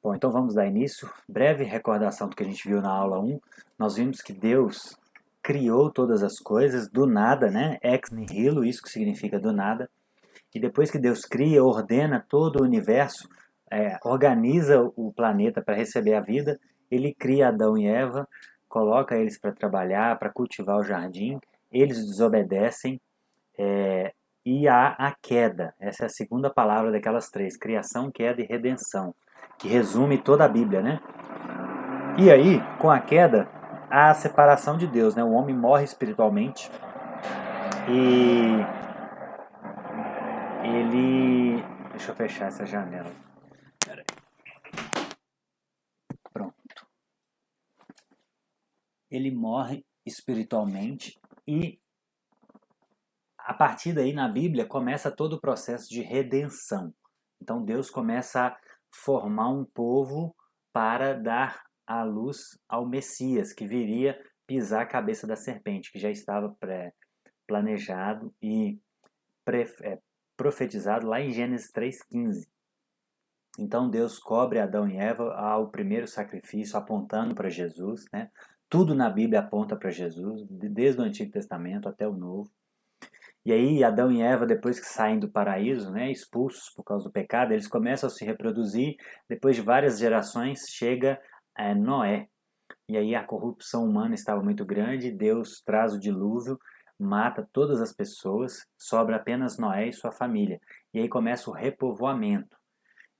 Bom, então vamos dar início. Breve recordação do que a gente viu na aula 1. Nós vimos que Deus criou todas as coisas do nada, né? Ex nihilo, isso que significa do nada. E depois que Deus cria, ordena todo o universo, organiza o planeta para receber a vida, ele cria Adão e Eva, coloca eles para trabalhar, para cultivar o jardim, eles desobedecem, e há a queda. Essa é a segunda palavra daquelas três: criação, queda e redenção, que resume toda a Bíblia, né? E aí, com a queda, há a separação de Deus, né? O homem morre espiritualmente e ele... Deixa eu fechar essa janela. Pera aí. Pronto. Ele morre espiritualmente e a partir daí na Bíblia começa todo o processo de redenção. Então Deus começa a formar um povo para dar a luz ao Messias, que viria pisar a cabeça da serpente, que já estava planejado e profetizado lá em Gênesis 3,15. Então Deus cobre Adão e Eva ao primeiro sacrifício, apontando para Jesus, né? Tudo na Bíblia aponta para Jesus, desde o Antigo Testamento até o Novo. E aí Adão e Eva, depois que saem do paraíso, né, expulsos por causa do pecado, eles começam a se reproduzir. Depois de várias gerações, chega Noé. E aí a corrupção humana estava muito grande, Deus traz o dilúvio, mata todas as pessoas, sobra apenas Noé e sua família. E aí começa o repovoamento.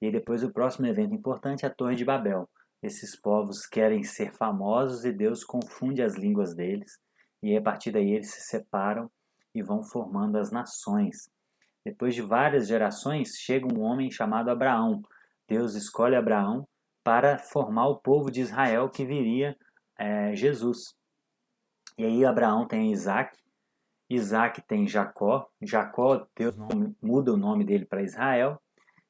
E aí depois o próximo evento importante é a Torre de Babel. Esses povos querem ser famosos e Deus confunde as línguas deles. E aí, a partir daí eles se separam e vão formando as nações. Depois de várias gerações, chega um homem chamado Abraão. Deus escolhe Abraão para formar o povo de Israel que viria Jesus. E aí Abraão tem Isaac, Isaac tem Jacó, Jacó, Deus muda o nome dele para Israel.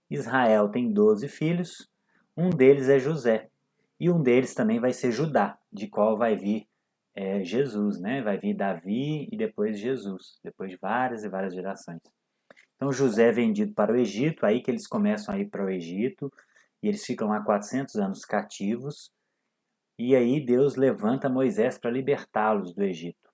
Israel tem 12 filhos, um deles é José, e um deles também vai ser Judá, de qual vai vir Jesus, né? Vai vir Davi e depois Jesus, depois de várias e várias gerações. Então José é vendido para o Egito, aí que eles começam a ir para o Egito, e eles ficam lá 400 anos cativos, e aí Deus levanta Moisés para libertá-los do Egito.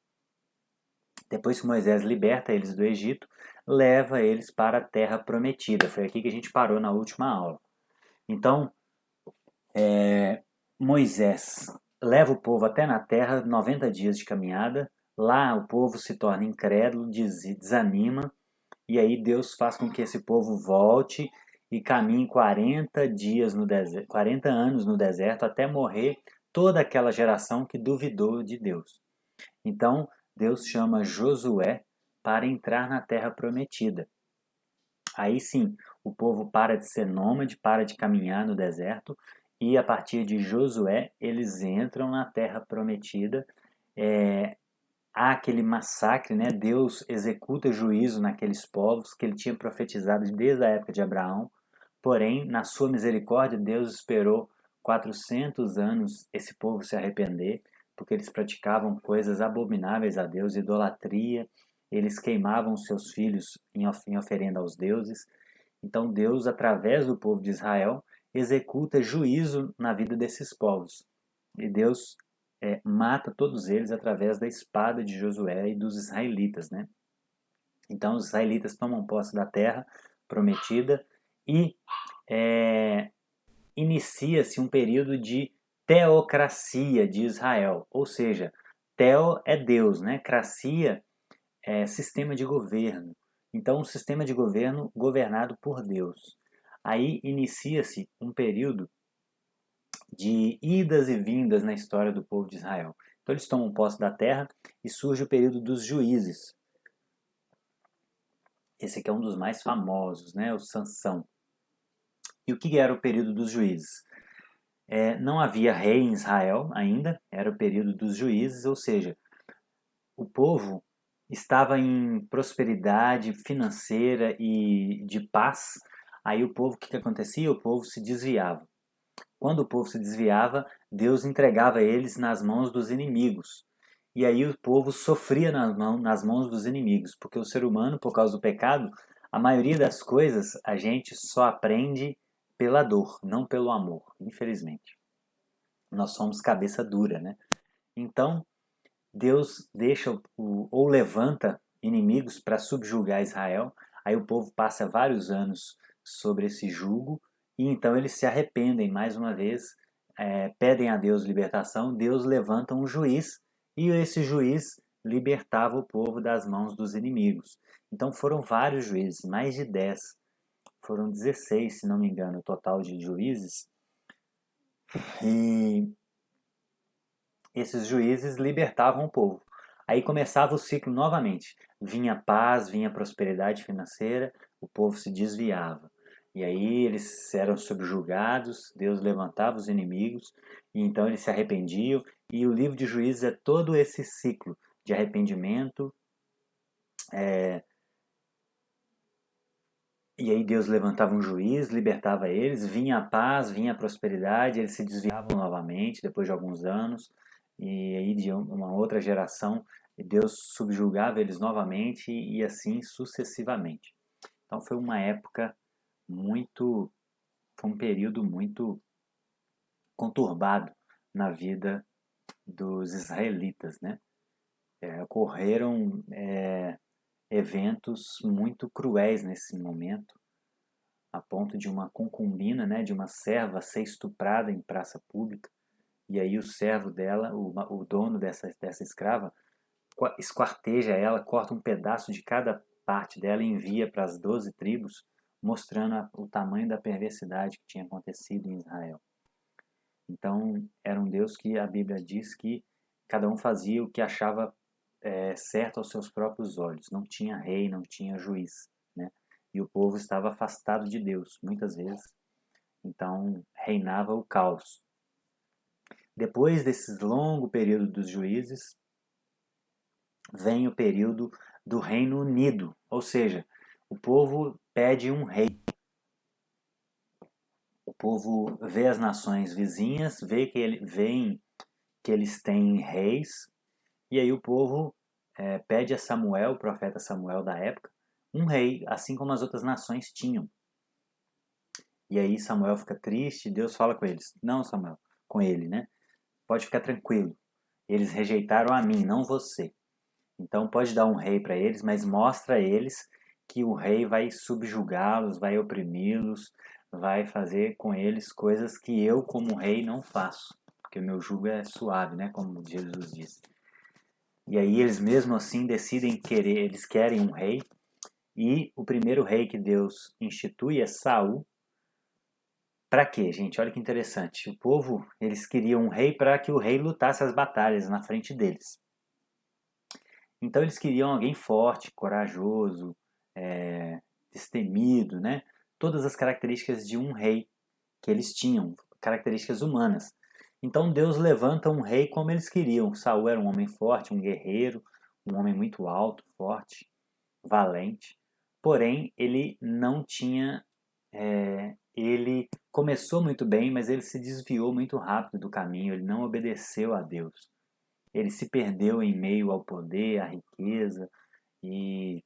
Depois que Moisés liberta eles do Egito, leva eles para a terra prometida. Foi aqui que a gente parou na última aula. Então, Moisés leva o povo até na terra, 90 dias de caminhada. Lá o povo se torna incrédulo, desanima, e aí Deus faz com que esse povo volte e caminhe 40 dias no deserto, 40 anos no deserto, até morrer toda aquela geração que duvidou de Deus. Então, Deus chama Josué para entrar na terra prometida. Aí sim, o povo para de ser nômade, para de caminhar no deserto, e a partir de Josué, eles entram na terra prometida. Há aquele massacre, né? Deus executa juízo naqueles povos que ele tinha profetizado desde a época de Abraão. Porém, na sua misericórdia, Deus esperou 400 anos esse povo se arrepender, porque eles praticavam coisas abomináveis a Deus, idolatria, eles queimavam seus filhos em oferenda aos deuses. Então Deus, através do povo de Israel, executa juízo na vida desses povos. E Deus mata todos eles através da espada de Josué e dos israelitas, né? Então os israelitas tomam posse da terra prometida e inicia-se um período de teocracia de Israel, ou seja, teo é Deus, né? Cracia é sistema de governo. Então, um sistema de governo governado por Deus. Aí inicia-se um período de idas e vindas na história do povo de Israel. Então, eles tomam posse da terra e surge o período dos juízes. Esse aqui é um dos mais famosos, né? O Sansão. E o que era o período dos juízes? Não havia rei em Israel ainda, era o período dos juízes, ou seja, o povo estava em prosperidade financeira e de paz. Aí o povo, o que acontecia? O povo se desviava. Quando o povo se desviava, Deus entregava eles nas mãos dos inimigos. E aí o povo sofria nas mãos dos inimigos, porque o ser humano, por causa do pecado, a maioria das coisas a gente só aprende pela dor, não pelo amor, infelizmente. Nós somos cabeça dura, né? Então, Deus deixa ou levanta inimigos para subjugar Israel. Aí o povo passa vários anos sobre esse jugo e então eles se arrependem mais uma vez, pedem a Deus libertação. Deus levanta um juiz e esse juiz libertava o povo das mãos dos inimigos. Então foram vários juízes, mais de 10. Foram 16, se não me engano, o total de juízes. E esses juízes libertavam o povo. Aí começava o ciclo novamente. Vinha paz, vinha prosperidade financeira, o povo se desviava. E aí eles eram subjugados, Deus levantava os inimigos, e então eles se arrependiam. E o livro de Juízes é todo esse ciclo de arrependimento. E aí Deus levantava um juiz, libertava eles, vinha a paz, vinha a prosperidade, eles se desviavam novamente depois de alguns anos, e aí de uma outra geração Deus subjugava eles novamente e assim sucessivamente. Então foi uma época muito, foi um período muito conturbado na vida dos israelitas, né? Ocorreram eventos muito cruéis nesse momento, a ponto de uma concubina, né, de uma serva ser estuprada em praça pública, e aí o servo dela, o dono dessa escrava, esquarteja ela, corta um pedaço de cada parte dela e envia para as 12 tribos, mostrando o tamanho da perversidade que tinha acontecido em Israel. Então, era um Deus que a Bíblia diz que cada um fazia o que achava certo aos seus próprios olhos. Não tinha rei, não tinha juiz, né? E o povo estava afastado de Deus, muitas vezes. Então, reinava o caos. Depois desse longo período dos juízes, vem o período do Reino Unido, ou seja, o povo pede um rei. O povo vê as nações vizinhas, vê que eles têm reis, e aí o povo pede a Samuel, o profeta Samuel da época, um rei, assim como as outras nações tinham. E aí Samuel fica triste, Deus fala com eles, não Samuel, com ele, né? Pode ficar tranquilo, eles rejeitaram a mim, não você. Então pode dar um rei para eles, mas mostra a eles que o rei vai subjugá-los, vai oprimi-los, vai fazer com eles coisas que eu como rei não faço, porque o meu jugo é suave, né, como Jesus disse. E aí eles mesmo assim decidem querer, eles querem um rei, e o primeiro rei que Deus institui é Saul. Para quê, gente? Olha que interessante. O povo, eles queriam um rei para que o rei lutasse as batalhas na frente deles. Então eles queriam alguém forte, corajoso, destemido, né? Todas as características de um rei que eles tinham, características humanas. Então Deus levanta um rei como eles queriam. Saul era um homem forte, um guerreiro, um homem muito alto, forte, valente. Porém, ele não tinha. Ele começou muito bem, mas ele se desviou muito rápido do caminho. Ele não obedeceu a Deus. Ele se perdeu em meio ao poder, à riqueza e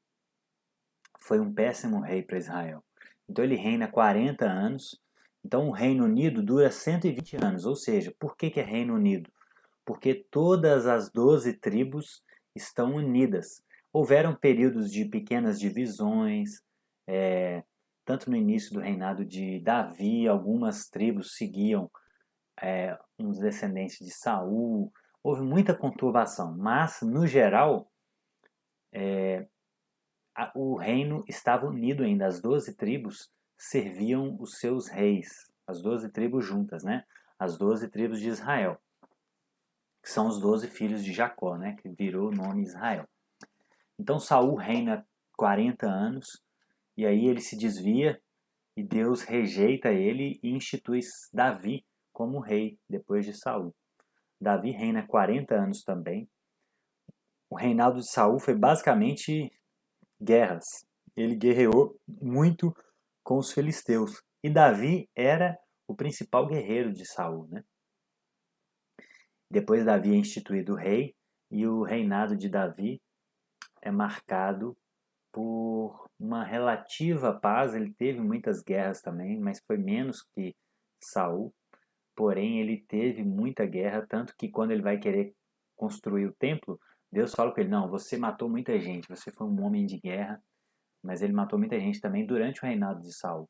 foi um péssimo rei para Israel. Então ele reina 40 anos. Então o Reino Unido dura 120 anos. Ou seja, por que é Reino Unido? Porque todas as 12 tribos estão unidas. Houveram períodos de pequenas divisões, tanto no início do reinado de Davi, algumas tribos seguiam uns descendentes de Saul. Houve muita conturbação, mas no geral o reino estava unido ainda. As 12 tribos serviam os seus reis, as 12 tribos juntas, né? As 12 tribos de Israel, que são os 12 filhos de Jacó, né? Que virou o nome Israel. Então Saul reina 40 anos e aí ele se desvia e Deus rejeita ele e institui Davi como rei depois de Saul. Davi reina 40 anos também. O reinado de Saul foi basicamente guerras. Ele guerreou muito com os filisteus. E Davi era o principal guerreiro de Saul, né? Depois Davi é instituído rei e o reinado de Davi é marcado por uma relativa paz. Ele teve muitas guerras também, mas foi menos que Saul. Porém, ele teve muita guerra, tanto que quando ele vai querer construir o templo, Deus fala com ele: não, você matou muita gente, você foi um homem de guerra, mas ele matou muita gente também durante o reinado de Saul.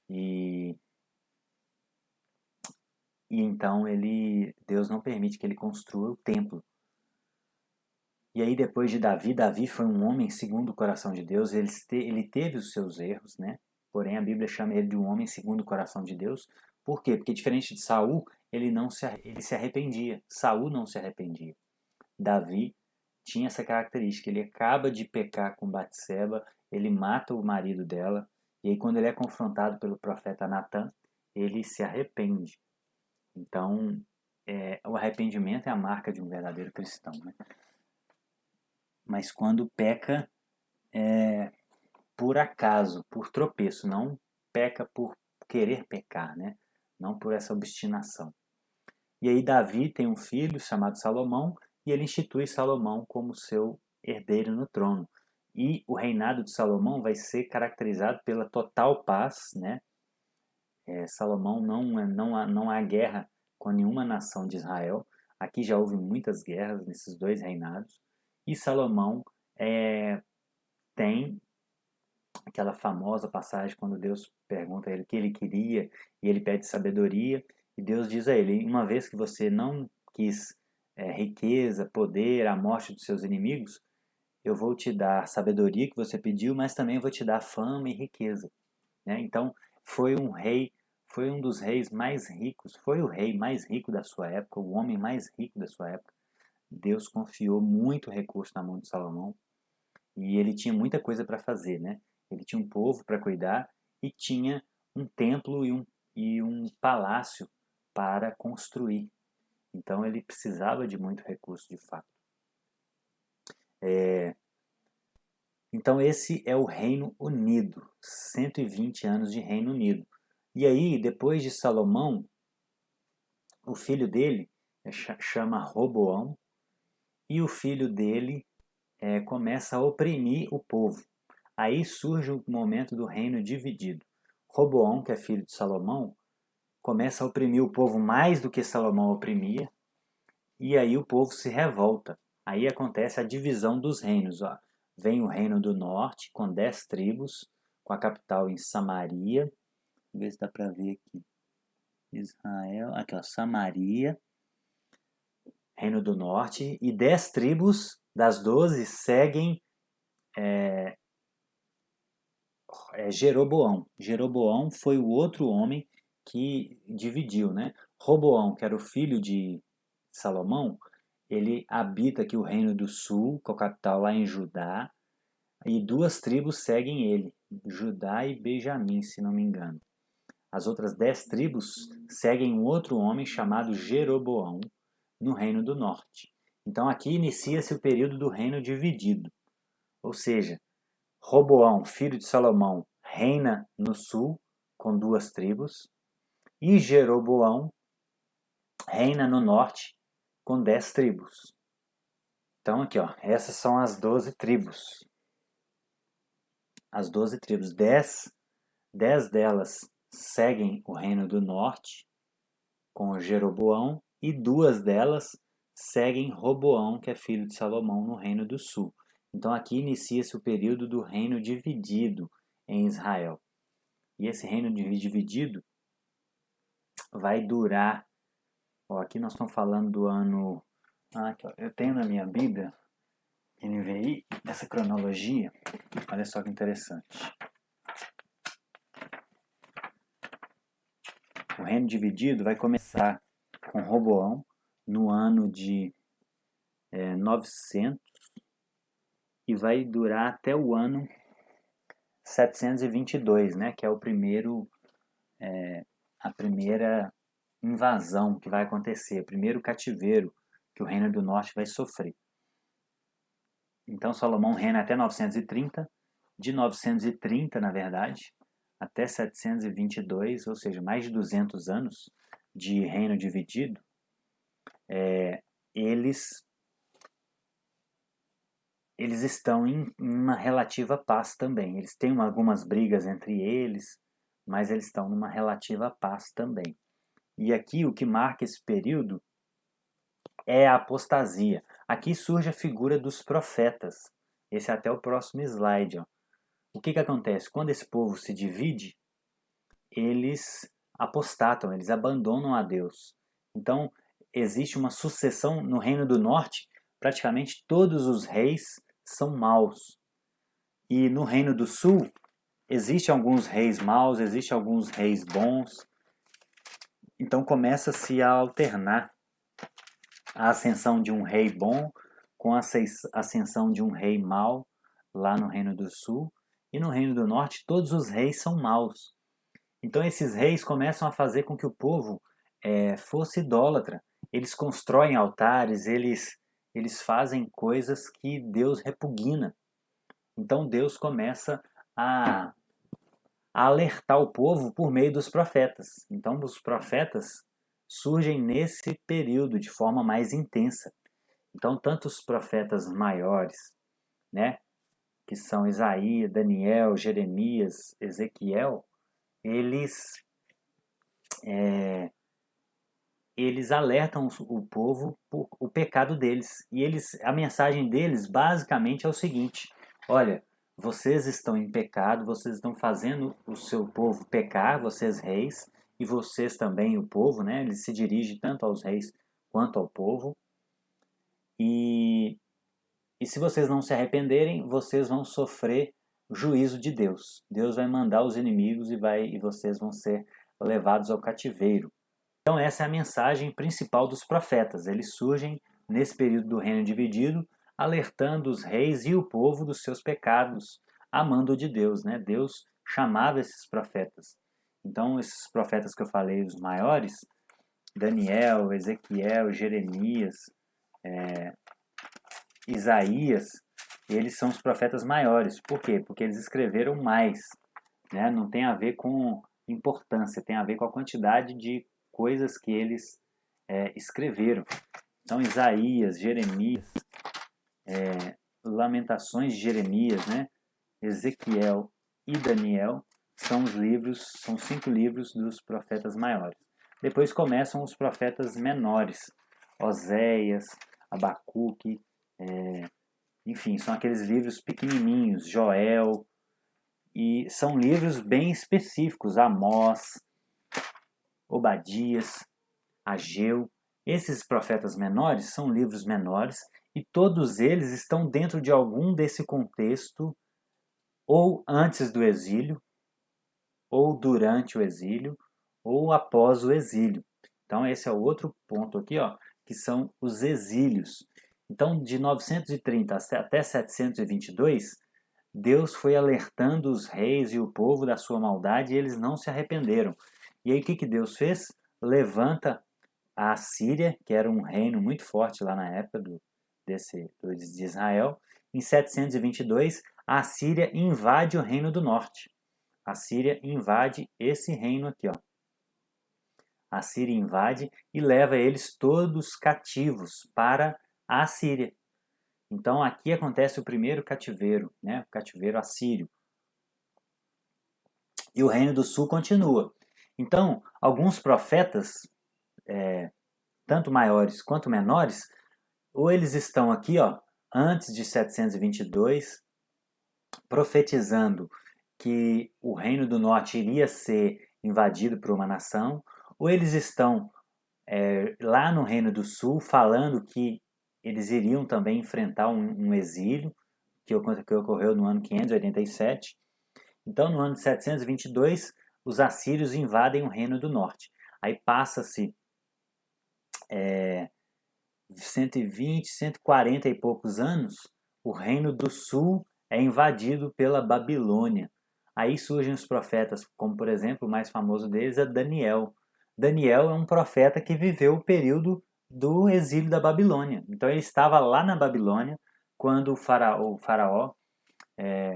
E, e então Deus não permite que ele construa o templo. E aí depois de Davi foi um homem segundo o coração de Deus. Ele teve os seus erros, né? Porém a Bíblia chama ele de um homem segundo o coração de Deus. Por quê? Porque diferente de Saul, ele se arrependia. Saul não se arrependia. Davi tinha essa característica. Ele acaba de pecar com Batseba, ele mata o marido dela, e aí quando ele é confrontado pelo profeta Natan, ele se arrepende. Então, o arrependimento é a marca de um verdadeiro cristão, né? Mas quando peca por acaso, por tropeço, não peca por querer pecar, né? Não por essa obstinação. E aí Davi tem um filho chamado Salomão, e ele institui Salomão como seu herdeiro no trono. E o reinado de Salomão vai ser caracterizado pela total paz, né? Salomão não há guerra com nenhuma nação de Israel. Aqui já houve muitas guerras nesses dois reinados. E Salomão tem aquela famosa passagem quando Deus pergunta a ele o que ele queria e ele pede sabedoria. E Deus diz a ele: uma vez que você não quis riqueza, poder, a morte dos seus inimigos, eu vou te dar a sabedoria que você pediu, mas também vou te dar fama e riqueza. Né? Então, foi um dos reis mais ricos, foi o rei mais rico da sua época, o homem mais rico da sua época. Deus confiou muito recurso na mão de Salomão e ele tinha muita coisa para fazer, né? Ele tinha um povo para cuidar e tinha um templo e um palácio para construir. Então ele precisava de muito recurso de fato. Então esse é o Reino Unido, 120 anos de Reino Unido. E aí, depois de Salomão, o filho dele chama Roboão, e o filho dele começa a oprimir o povo. Aí surge o momento do reino dividido. Roboão, que é filho de Salomão, começa a oprimir o povo mais do que Salomão oprimia, e aí o povo se revolta. Aí acontece a divisão dos reinos. Ó. Vem o reino do norte, com 10 tribos, com a capital em Samaria. Vamos ver se dá para ver aqui. Israel, aqui ó, Samaria, reino do norte, e 10 tribos das 12 seguem Jeroboão. Jeroboão foi o outro homem que dividiu, né? Roboão, que era o filho de Salomão, ele habita aqui o reino do sul, com a capital lá em Judá, e 2 tribos seguem ele, Judá e Benjamim, se não me engano. As outras 10 tribos seguem um outro homem chamado Jeroboão, no reino do norte. Então aqui inicia-se o período do reino dividido, ou seja, Roboão, filho de Salomão, reina no sul com 2 tribos, e Jeroboão reina no norte com 10 tribos. Então aqui, ó, essas são as 12 tribos. As 12 tribos, 10 delas seguem o reino do norte com Jeroboão e 2 delas seguem Roboão, que é filho de Salomão, no reino do sul. Então aqui inicia-se o período do reino dividido em Israel. E esse reino dividido vai durar. Ó, aqui nós estamos falando do ano. Aqui, ó, eu tenho na minha Bíblia, NVI, essa cronologia. Olha só que interessante. O reino dividido vai começar com Roboão no ano de 900 e vai durar até o ano 722, né, que é a primeira invasão que vai acontecer, o primeiro cativeiro que o Reino do Norte vai sofrer. Então Salomão reina até 930, de 930, na verdade, até 722, ou seja, mais de 200 anos de reino dividido, eles eles estão em uma relativa paz também. Eles têm algumas brigas entre eles, mas eles estão numa relativa paz também. E aqui o que marca esse período é a apostasia. Aqui surge a figura dos profetas. Esse é até o próximo slide. Ó. O que acontece? Quando esse povo se divide, eles apostatam, eles abandonam a Deus. Então, existe uma sucessão no Reino do Norte, praticamente todos os reis são maus. E no Reino do Sul, existem alguns reis maus, existem alguns reis bons. Então começa-se a alternar a ascensão de um rei bom com a ascensão de um rei mau lá no Reino do Sul. E no Reino do Norte, todos os reis são maus. Então esses reis começam a fazer com que o povo fosse idólatra. Eles constroem altares, eles fazem coisas que Deus repugna. Então Deus começa a alertar o povo por meio dos profetas. Então os profetas surgem nesse período de forma mais intensa. Então tanto os profetas maiores, né, que são Isaías, Daniel, Jeremias, Ezequiel, eles alertam o povo por o pecado deles. E a mensagem deles basicamente é o seguinte: olha, vocês estão em pecado, vocês estão fazendo o seu povo pecar, vocês reis, e vocês também, o povo, né? Ele se dirige tanto aos reis quanto ao povo. E se vocês não se arrependerem, vocês vão sofrer o juízo de Deus. Deus vai mandar os inimigos e vocês vão ser levados ao cativeiro. Então essa é a mensagem principal dos profetas. Eles surgem nesse período do reino dividido, alertando os reis e o povo dos seus pecados, a mando de Deus, né? Deus chamava esses profetas. Então esses profetas que eu falei, os maiores, Daniel, Ezequiel, Jeremias, Isaías, eles são os profetas maiores. Por quê? Porque eles escreveram mais, né? Não tem a ver com importância, tem a ver com a quantidade de coisas que eles escreveram. Então, Isaías, Jeremias, Lamentações de Jeremias, né? Ezequiel e Daniel são são 5 livros dos profetas maiores. Depois começam os profetas menores, Oséias, Abacuque, enfim, são aqueles livros pequenininhos, Joel, e são livros bem específicos, Amós, Obadias, Ageu. Esses profetas menores são livros menores e todos eles estão dentro de algum desse contexto, ou antes do exílio, ou durante o exílio, ou após o exílio. Então esse é o outro ponto aqui, ó, que são os exílios. Então de 930 até 722, Deus foi alertando os reis e o povo da sua maldade e eles não se arrependeram. E aí o que Deus fez? Levanta a Síria, que era um reino muito forte lá na época de Israel. Em 722, a Síria invade o reino do norte. A Síria invade esse reino aqui, ó. A Síria invade e leva eles todos cativos para a Síria. Então aqui acontece o primeiro cativeiro, né? O cativeiro assírio. E o reino do sul continua. Então, alguns profetas, tanto maiores quanto menores, ou eles estão aqui, ó, antes de 722, profetizando que o reino do norte iria ser invadido por uma nação, ou eles estão lá no reino do sul falando que eles iriam também enfrentar um exílio que ocorreu no ano 587. Então, no ano de 722, os assírios invadem o reino do norte. Aí passa-se 120, 140 e poucos anos, o reino do sul é invadido pela Babilônia. Aí surgem os profetas, como por exemplo, o mais famoso deles é Daniel. Daniel é um profeta que viveu o período do exílio da Babilônia. Então ele estava lá na Babilônia quando o faraó,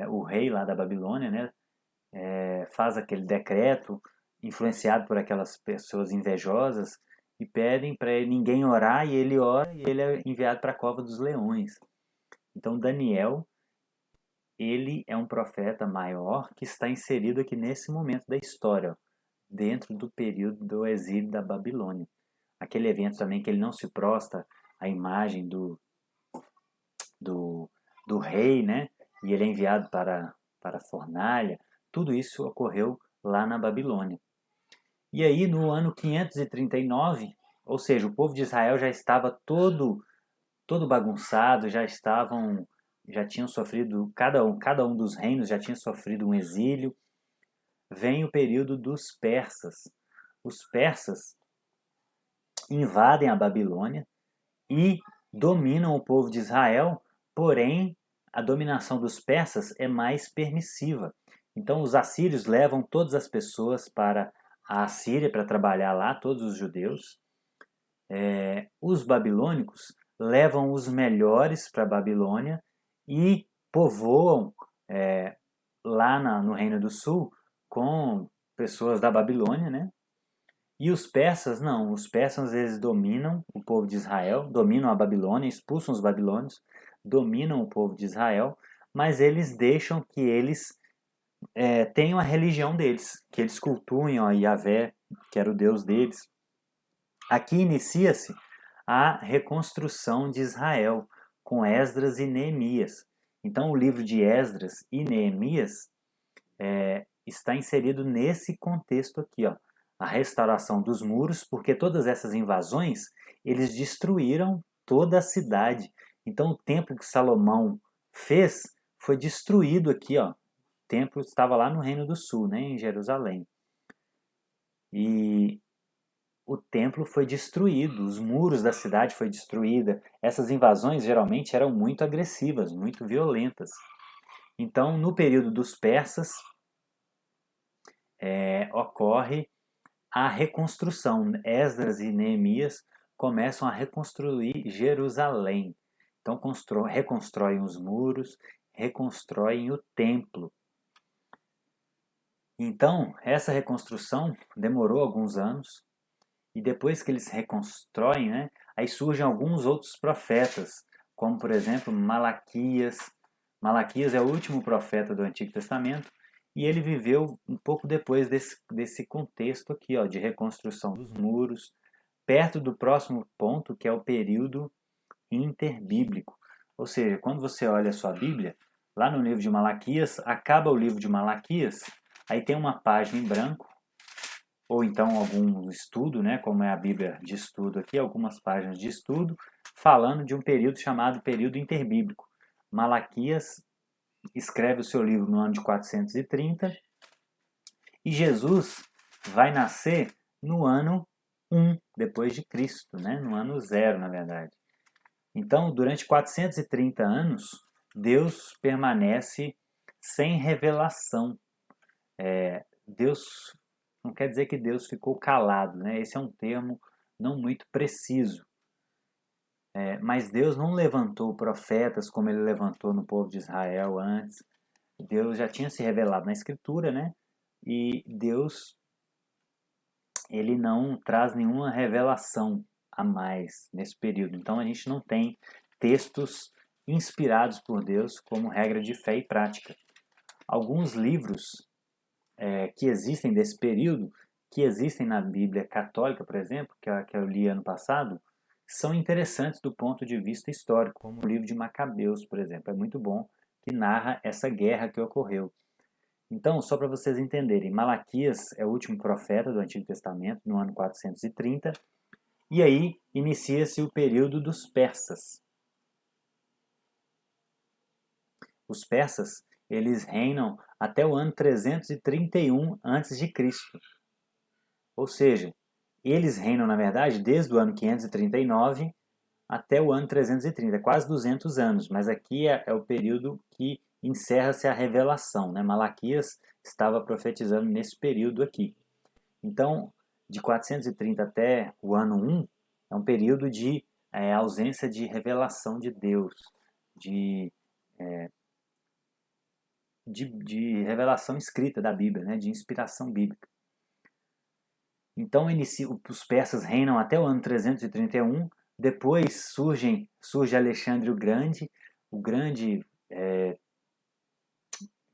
o rei lá da Babilônia, né, faz aquele decreto influenciado por aquelas pessoas invejosas e pedem para ninguém orar e ele ora e ele é enviado para a cova dos leões. Então Daniel, ele é um profeta maior que está inserido aqui nesse momento da história, ó, dentro do período do exílio da Babilônia. Aquele evento também que ele não se prostra à imagem do, do rei, né? E ele é enviado para a fornalha. Tudo isso ocorreu lá na Babilônia. E aí, no ano 539, ou seja, o povo de Israel já estava todo bagunçado, já tinham sofrido, cada um dos reinos já tinha sofrido um exílio. Vem o período dos persas. Os persas invadem a Babilônia e dominam o povo de Israel, porém a dominação dos persas é mais permissiva. Então os assírios levam todas as pessoas para a Assíria para trabalhar lá, todos os judeus. Os babilônicos levam os melhores para a Babilônia e povoam lá no Reino do Sul com pessoas da Babilônia, né? E os persas, não. Os persas, eles dominam o povo de Israel, dominam a Babilônia, expulsam os babilônios, dominam o povo de Israel, mas eles deixam que eles tenham a religião deles, que eles cultuem a Yahvé, que era o Deus deles. Aqui inicia-se a reconstrução de Israel, com Esdras e Neemias. Então, o livro de Esdras e Neemias está inserido nesse contexto aqui, ó, a restauração dos muros, porque todas essas invasões, eles destruíram toda a cidade. Então o templo que Salomão fez foi destruído aqui, ó. O templo estava lá no Reino do Sul, né, em Jerusalém. E o templo foi destruído, os muros da cidade foi destruída. Essas invasões geralmente eram muito agressivas, muito violentas. Então, no período dos persas, ocorre a reconstrução. Esdras e Neemias começam a reconstruir Jerusalém. Então reconstroem os muros, reconstroem o templo. Então, essa reconstrução demorou alguns anos, e depois que eles reconstroem, né, aí surgem alguns outros profetas, como por exemplo Malaquias. Malaquias é o último profeta do Antigo Testamento, e ele viveu um pouco depois desse contexto aqui, ó, de reconstrução dos muros, perto do próximo ponto, que é o período interbíblico. Ou seja, quando você olha a sua Bíblia, lá no livro de Malaquias, acaba o livro de Malaquias, aí tem uma página em branco, ou então algum estudo, né, como é a Bíblia de estudo aqui, algumas páginas de estudo, falando de um período chamado período interbíblico. Malaquias escreve o seu livro no ano de 430 e Jesus vai nascer no ano 1 depois de Cristo, né, no ano 0, na verdade. Então, durante 430 anos, Deus permanece sem revelação. Deus não quer dizer que Deus ficou calado, né? Esse é um termo não muito preciso. Mas Deus não levantou profetas como ele levantou no povo de Israel antes. Deus já tinha se revelado na Escritura, né? E Deus, ele não traz nenhuma revelação a mais nesse período. Então a gente não tem textos inspirados por Deus como regra de fé e prática. Alguns livros que existem desse período, que existem na Bíblia Católica, por exemplo, que eu li ano passado, são interessantes do ponto de vista histórico, como o livro de Macabeus, por exemplo. É muito bom, que narra essa guerra que ocorreu. Então, só para vocês entenderem, Malaquias é o último profeta do Antigo Testamento, no ano 430, e aí inicia-se o período dos persas. Os persas, eles reinam até o ano 331 a.C. Ou seja, eles reinam, na verdade, desde o ano 539 até o ano 330, quase 200 anos, mas aqui é o período que encerra-se a revelação, né? Malaquias estava profetizando nesse período aqui. Então, de 430 até o ano 1, é um período de ausência de revelação de Deus, de, de revelação escrita da Bíblia, né? De inspiração bíblica. Então os persas reinam até o ano 331, depois surge Alexandre o Grande, o grande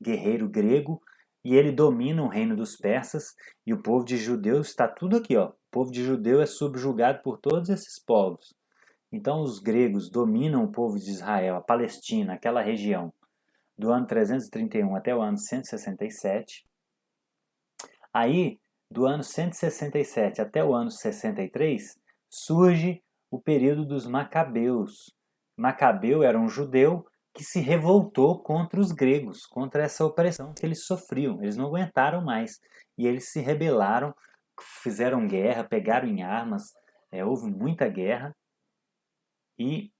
guerreiro grego, e ele domina o reino dos persas, e o povo de judeu está tudo aqui, ó. O povo de judeu é subjugado por todos esses povos. Então os gregos dominam o povo de Israel, a Palestina, aquela região, do ano 331 até o ano 167. Aí, do ano 167 até o ano 63, surge o período dos Macabeus. Macabeu era um judeu que se revoltou contra os gregos, contra essa opressão que eles sofriam. Eles não aguentaram mais e eles se rebelaram, fizeram guerra, pegaram em armas, houve muita guerra e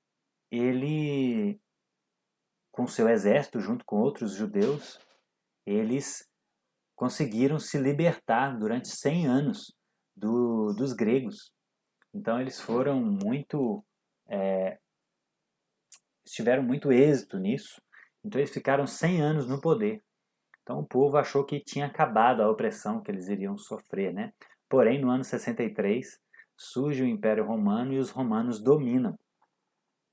ele, com seu exército, junto com outros judeus, eles conseguiram se libertar durante 100 anos dos gregos. Então eles foram muito tiveram muito êxito nisso. Então eles ficaram 100 anos no poder. Então o povo achou que tinha acabado a opressão que eles iriam sofrer, né? Porém, no ano 63, surge o Império Romano e os romanos dominam.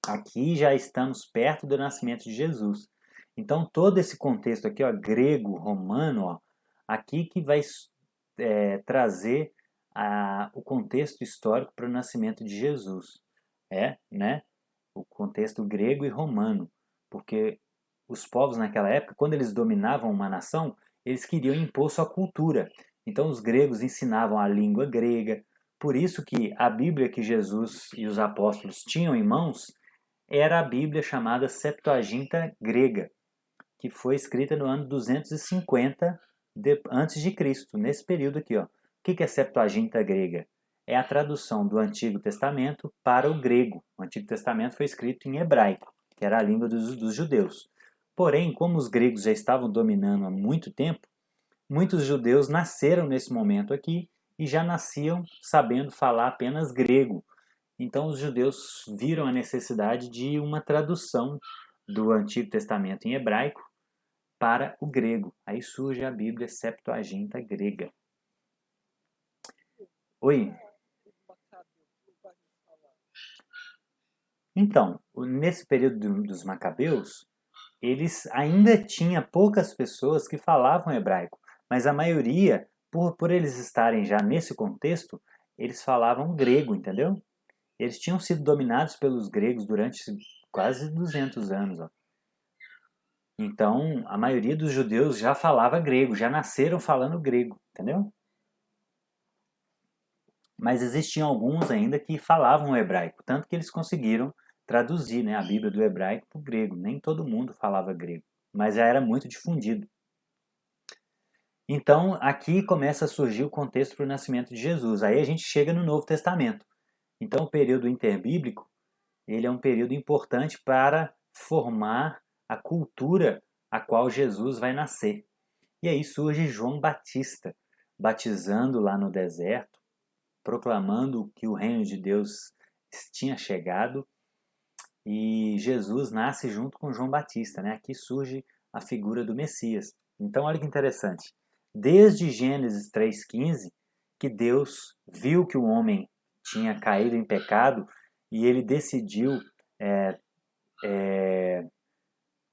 Aqui já estamos perto do nascimento de Jesus. Então todo esse contexto aqui, ó, grego, romano, ó, aqui que vai trazer o contexto histórico para o nascimento de Jesus. Né? O contexto grego e romano, porque os povos naquela época, quando eles dominavam uma nação, eles queriam impor sua cultura. Então os gregos ensinavam a língua grega. Por isso que a Bíblia que Jesus e os apóstolos tinham em mãos era a Bíblia chamada Septuaginta grega, que foi escrita no ano 250 antes de Cristo, nesse período aqui, ó. O que é Septuaginta grega? É a tradução do Antigo Testamento para o grego. O Antigo Testamento foi escrito em hebraico, que era a língua dos judeus. Porém, como os gregos já estavam dominando há muito tempo, muitos judeus nasceram nesse momento aqui e já nasciam sabendo falar apenas grego. Então os judeus viram a necessidade de uma tradução do Antigo Testamento em hebraico para o grego. Aí surge a Bíblia Septuaginta grega. Oi? Então, nesse período dos Macabeus, eles ainda tinha poucas pessoas que falavam hebraico, mas a maioria, por eles estarem já nesse contexto, eles falavam grego, entendeu? Eles tinham sido dominados pelos gregos durante quase 200 anos. Ó. Então, a maioria dos judeus já falava grego, já nasceram falando grego, entendeu? Mas existiam alguns ainda que falavam hebraico, tanto que eles conseguiram traduzir, né, a Bíblia do hebraico para o grego. Nem todo mundo falava grego, mas já era muito difundido. Então, aqui começa a surgir o contexto para o nascimento de Jesus. Aí a gente chega no Novo Testamento. Então, o período interbíblico, ele é um período importante para formar a cultura a qual Jesus vai nascer. E aí surge João Batista, batizando lá no deserto, proclamando que o reino de Deus tinha chegado, e Jesus nasce junto com João Batista, né? Aqui surge a figura do Messias. Então, olha que interessante. Desde Gênesis 3,15, que Deus viu que o homem tinha caído em pecado e ele decidiu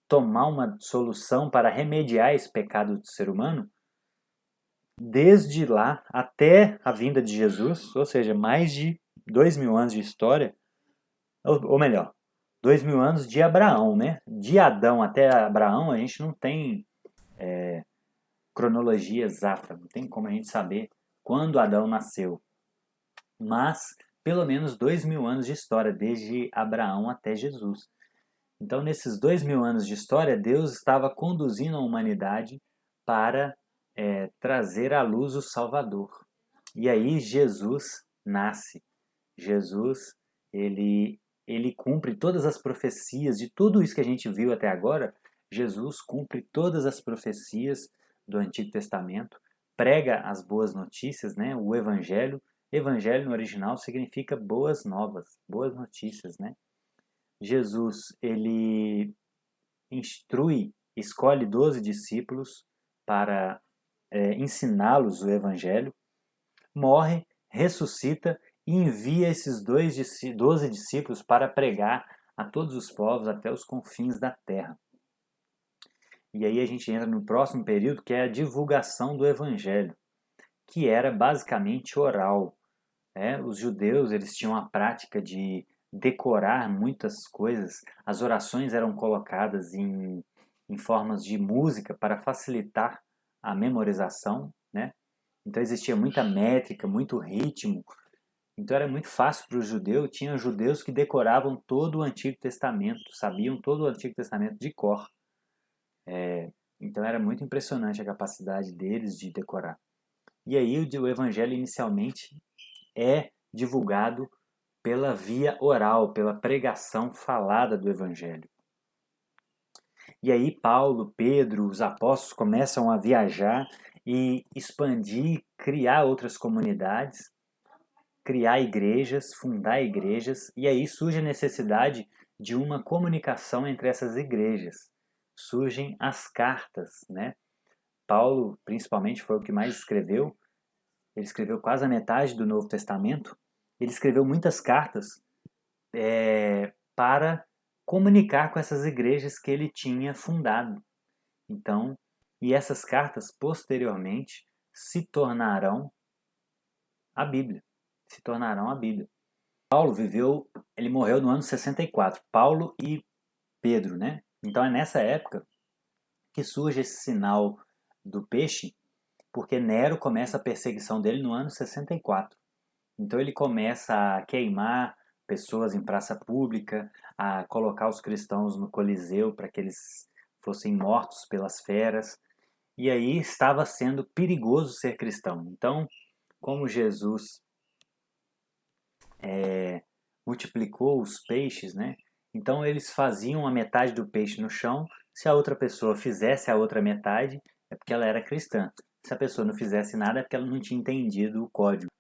tomar uma solução para remediar esse pecado do ser humano, desde lá até a vinda de Jesus, ou seja, mais de 2.000 anos de história, ou melhor, 2.000 anos de Abraão, né? De Adão até Abraão, a gente não tem cronologia exata, não tem como a gente saber quando Adão nasceu. Mas, pelo menos 2.000 anos de história, desde Abraão até Jesus. Então, nesses 2.000 anos de história, Deus estava conduzindo a humanidade para trazer à luz o Salvador. E aí Jesus nasce. Jesus, ele cumpre todas as profecias de tudo isso que a gente viu até agora. Jesus cumpre todas as profecias do Antigo Testamento, prega as boas notícias, né? O Evangelho. Evangelho no original significa boas novas, boas notícias, né? Jesus, ele escolhe 12 discípulos para ensiná-los o Evangelho, morre, ressuscita e envia esses 12 discípulos para pregar a todos os povos até os confins da terra. E aí a gente entra no próximo período, que é a divulgação do evangelho, que era basicamente oral. Os judeus, eles tinham a prática de decorar muitas coisas. As orações eram colocadas em formas de música para facilitar a memorização, né? Então existia muita métrica, muito ritmo. Então era muito fácil para o judeu. Tinha judeus que decoravam todo o Antigo Testamento, sabiam todo o Antigo Testamento de cor. Então era muito impressionante a capacidade deles de decorar. E aí o evangelho inicialmente é divulgado pela via oral, pela pregação falada do evangelho. E aí Paulo, Pedro, os apóstolos começam a viajar e expandir, criar outras comunidades, criar igrejas, fundar igrejas, e aí surge a necessidade de uma comunicação entre essas igrejas. Surgem as cartas, né? Paulo, principalmente, foi o que mais escreveu. Ele escreveu quase a metade do Novo Testamento. Ele escreveu muitas cartas para comunicar com essas igrejas que ele tinha fundado. Então, e essas cartas posteriormente se tornarão a Bíblia. Se tornarão a Bíblia. Paulo ele morreu no ano 64. Paulo e Pedro, né? Então é nessa época que surge esse sinal do peixe, porque Nero começa a perseguição dele no ano 64. Então ele começa a queimar pessoas em praça pública, a colocar os cristãos no Coliseu para que eles fossem mortos pelas feras. E aí estava sendo perigoso ser cristão. Então, como Jesus multiplicou os peixes, né? Então eles faziam a metade do peixe no chão. Se a outra pessoa fizesse a outra metade, é porque ela era cristã. Se a pessoa não fizesse nada, é porque ela não tinha entendido o código.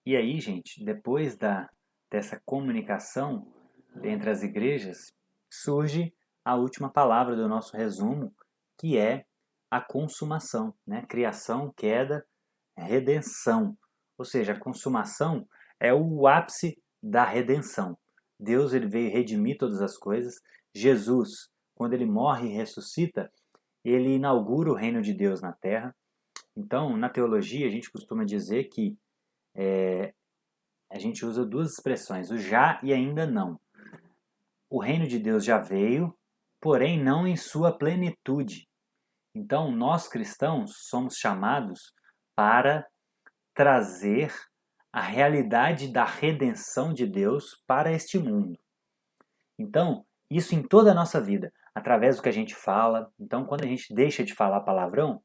E aí, gente, depois dessa comunicação entre as igrejas, surge a última palavra do nosso resumo, que é a consumação, né? Criação, queda, redenção. Ou seja, a consumação é o ápice da redenção. Deus ele veio redimir todas as coisas. Jesus, quando ele morre e ressuscita, ele inaugura o reino de Deus na terra. Então, na teologia, a gente costuma dizer que a gente usa duas expressões, o já e ainda não. O reino de Deus já veio, porém não em sua plenitude. Então, nós cristãos somos chamados para trazer a realidade da redenção de Deus para este mundo. Então, isso em toda a nossa vida, através do que a gente fala. Então, quando a gente deixa de falar palavrão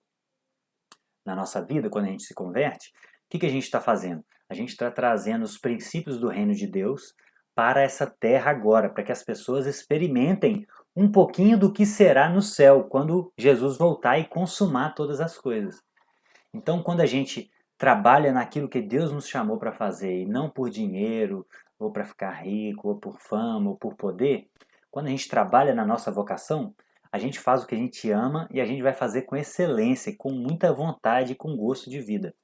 na nossa vida, quando a gente se converte, o que a gente está fazendo? A gente está trazendo os princípios do reino de Deus para essa terra agora, para que as pessoas experimentem um pouquinho do que será no céu, quando Jesus voltar e consumar todas as coisas. Então, quando a gente trabalha naquilo que Deus nos chamou para fazer, e não por dinheiro, ou para ficar rico, ou por fama, ou por poder, quando a gente trabalha na nossa vocação, a gente faz o que a gente ama e a gente vai fazer com excelência, com muita vontade e com gosto de vida.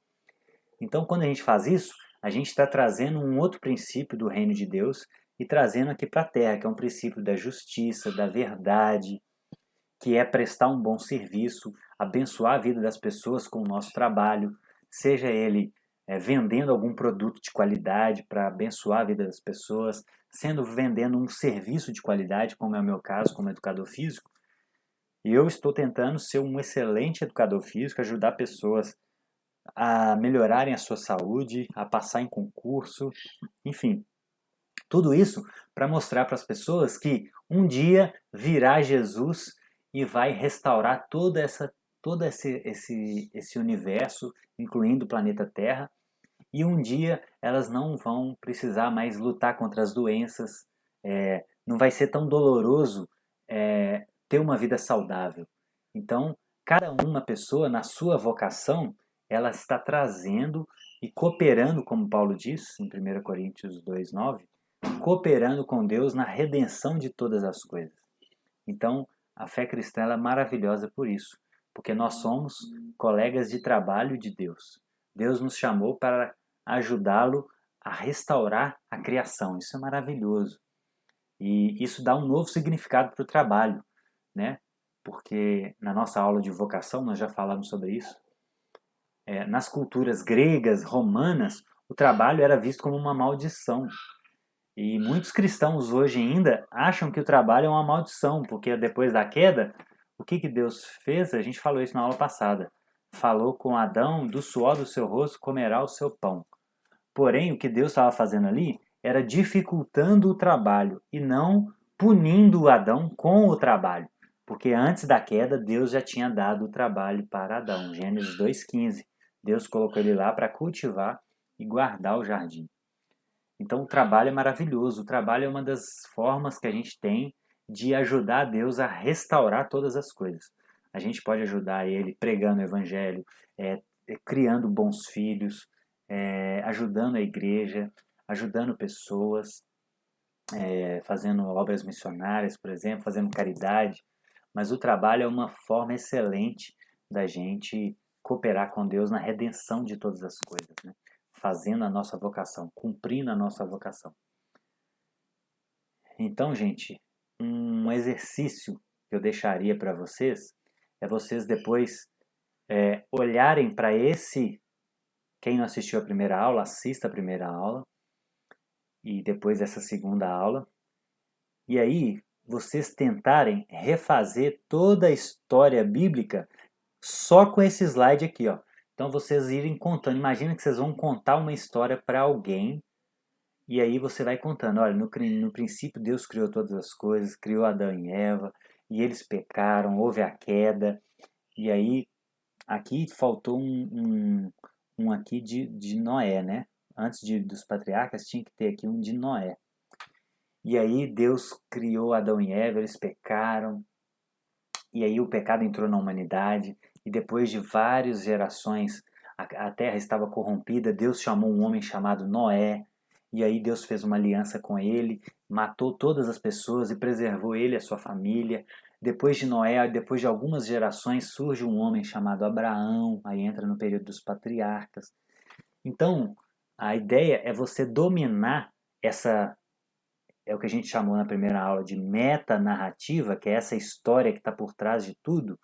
Então, quando a gente faz isso, a gente está trazendo um outro princípio do reino de Deus e trazendo aqui para a terra, que é um princípio da justiça, da verdade, que é prestar um bom serviço, abençoar a vida das pessoas com o nosso trabalho, seja ele vendendo algum produto de qualidade para abençoar a vida das pessoas, vendendo um serviço de qualidade, como é o meu caso como educador físico. E eu estou tentando ser um excelente educador físico, ajudar pessoas a melhorarem a sua saúde, a passar em concurso, enfim. Tudo isso para mostrar para as pessoas que um dia virá Jesus e vai restaurar todo esse universo, incluindo o planeta Terra, e um dia elas não vão precisar mais lutar contra as doenças, não vai ser tão doloroso ter uma vida saudável. Então, cada uma pessoa, na sua vocação, ela está trazendo e cooperando, como Paulo diz em 1 Coríntios 2,9, cooperando com Deus na redenção de todas as coisas. Então, a fé cristã é maravilhosa por isso, porque nós somos colegas de trabalho de Deus. Deus nos chamou para ajudá-lo a restaurar a criação. Isso é maravilhoso. E isso dá um novo significado para o trabalho, né? Porque na nossa aula de vocação nós já falamos sobre isso. Nas culturas gregas, romanas, o trabalho era visto como uma maldição. E muitos cristãos hoje ainda acham que o trabalho é uma maldição, porque depois da queda, o que Deus fez? A gente falou isso na aula passada. Falou com Adão: do suor do seu rosto comerá o seu pão. Porém, o que Deus estava fazendo ali era dificultando o trabalho e não punindo o Adão com o trabalho. Porque antes da queda, Deus já tinha dado o trabalho para Adão. Gênesis 2,15. Deus colocou ele lá para cultivar e guardar o jardim. Então, o trabalho é maravilhoso. O trabalho é uma das formas que a gente tem de ajudar Deus a restaurar todas as coisas. A gente pode ajudar Ele pregando o Evangelho, criando bons filhos, ajudando a igreja, ajudando pessoas, fazendo obras missionárias, por exemplo, fazendo caridade. Mas o trabalho é uma forma excelente da gente cooperar com Deus na redenção de todas as coisas, né? Fazendo a nossa vocação, cumprindo a nossa vocação. Então, gente, um exercício que eu deixaria para vocês é vocês depois olharem para esse. Quem não assistiu a primeira aula, assista a primeira aula e depois essa segunda aula. E aí, vocês tentarem refazer toda a história bíblica só com esse slide aqui, ó. Então vocês irem contando. Imagina que vocês vão contar uma história para alguém e aí você vai contando. Olha, no princípio Deus criou todas as coisas, criou Adão e Eva e eles pecaram, houve a queda. E aí aqui faltou um aqui de Noé, né? Antes dos patriarcas tinha que ter aqui um de Noé. E aí Deus criou Adão e Eva, eles pecaram, e aí o pecado entrou na humanidade, e depois de várias gerações a terra estava corrompida, Deus chamou um homem chamado Noé, e aí Deus fez uma aliança com ele, matou todas as pessoas e preservou ele e a sua família. Depois de Noé, depois de algumas gerações, surge um homem chamado Abraão, aí entra no período dos patriarcas. Então, a ideia é você dominar essa é o que a gente chamou na primeira aula de metanarrativa, que é essa história que está por trás de tudo,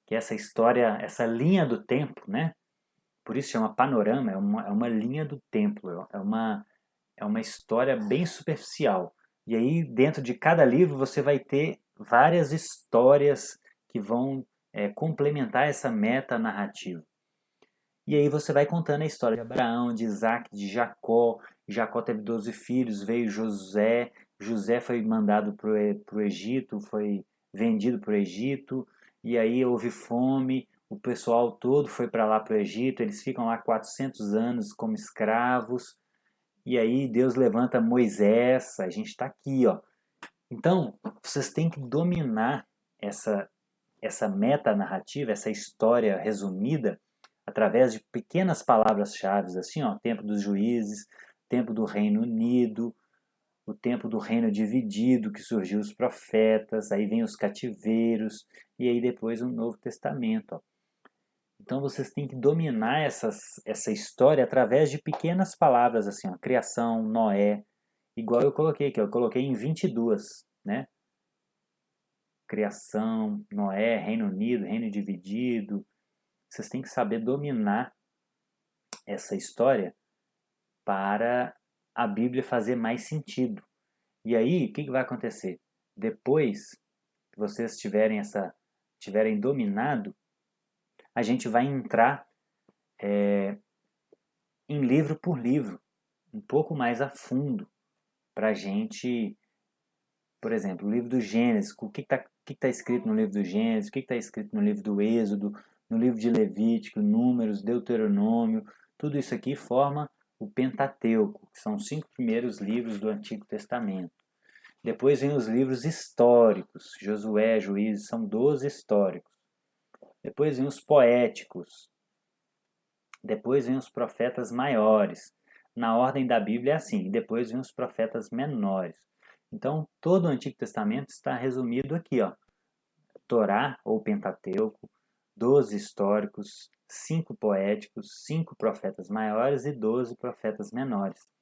que é essa história, essa linha do tempo, né? Por isso chama panorama, é uma linha do tempo, é uma história bem superficial. E aí, dentro de cada livro, você vai ter várias histórias que vão complementar essa metanarrativa. E aí você vai contando a história de Abraão, de Isaac, de Jacó. Jacó teve 12 filhos, veio José. José foi mandado para o Egito, foi vendido para o Egito. E aí houve fome, o pessoal todo foi para lá para o Egito. Eles ficam lá 400 anos como escravos. E aí Deus levanta Moisés, a gente está aqui, ó. Então, vocês têm que dominar essa metanarrativa, essa história resumida, através de pequenas palavras-chave, assim, ó, tempo dos juízes, tempo do Reino Unido, o tempo do reino dividido, que surgiu os profetas, aí vem os cativeiros, e aí depois o Novo Testamento. Ó. Então vocês têm que dominar essa história através de pequenas palavras, assim, ó, criação, Noé, igual eu coloquei aqui, eu coloquei em 22, né? Criação, Noé, Reino Unido, Reino Dividido. Vocês têm que saber dominar essa história para a Bíblia fazer mais sentido. E aí, o que vai acontecer? Depois que vocês tiverem dominado, a gente vai entrar em livro por livro, um pouco mais a fundo, para a gente, por exemplo, o livro do Gênesis, o que está escrito no livro do Gênesis, o que está escrito no livro do Êxodo, no livro de Levítico, Números, Deuteronômio, tudo isso aqui forma o Pentateuco, que são os 5 primeiros livros do Antigo Testamento. Depois vem os livros históricos, Josué, Juízes, são 12 históricos. Depois vem os poéticos. Depois vem os profetas maiores. Na ordem da Bíblia é assim. Depois vem os profetas menores. Então, todo o Antigo Testamento está resumido aqui, ó. Torá, ou Pentateuco, 12 históricos, 5 poéticos, 5 profetas maiores e 12 profetas menores.